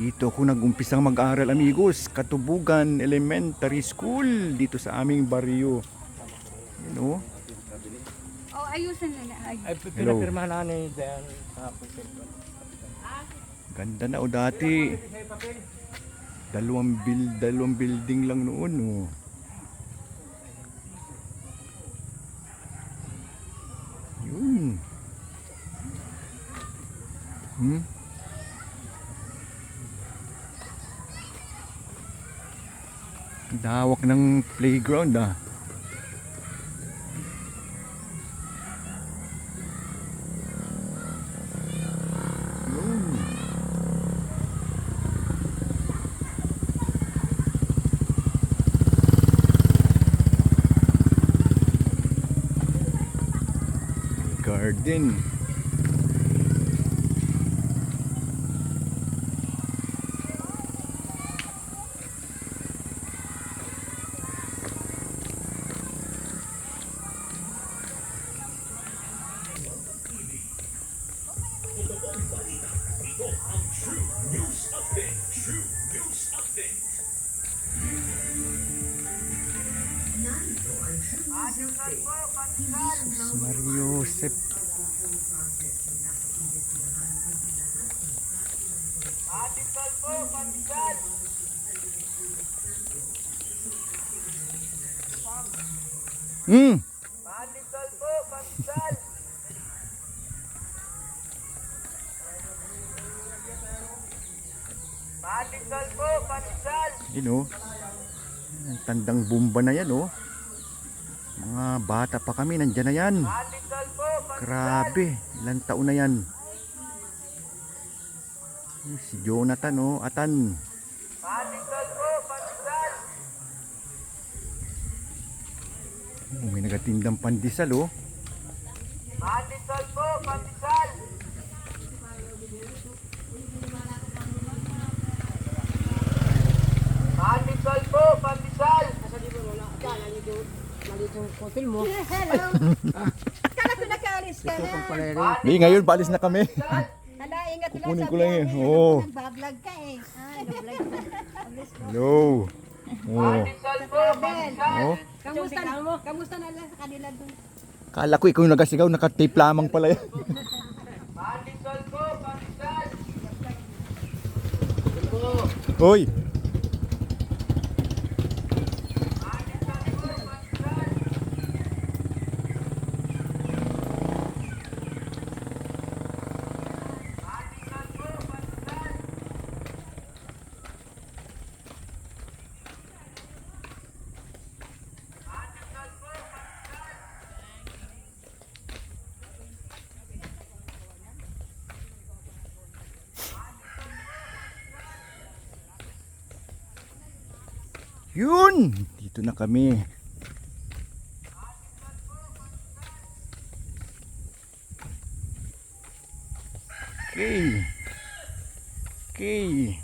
Dito ako nag-umpisang mag-aral, amigos. Katubugan Elementary School dito sa aming baryo. You know? Oh, ayusin nila. Ay. Hello. Pinapirmahan na ni Dayan sa Ganda na o dati. Dalawang building lang noon. Oh. Yun. Dawak ng playground ah. Yun. Garden. Mario Josep. Yun oh. Ang tandang bomba na yan oh. Mga bata pa kami, nandyan na yan. Grabe, ilang taon na yan. Si Jonathan oh, Atan. Oh, may nagatindang pandesal oh. Pandesal po, pandesal. Pandesal po, pandesal. Nasa di mo wala ka, nalito yung hotel mo. Hello. Kala ko nakaalis ka na. Di, ngayon paalis na kami. Hala, ingat lang. Kukunin ko lang yan. Oo. Nagbablog ka eh. Nag-vlog ka. Hello. Oh. Pandesal po, pandesal. Oh. Kamusta na lang sa kanila doon? Kala ko ikaw yung nagasigaw, naka-tape lamang pala yan. Pandesal po, pandesal. Hoy. Yun! Dito na kami. Okay. Okay.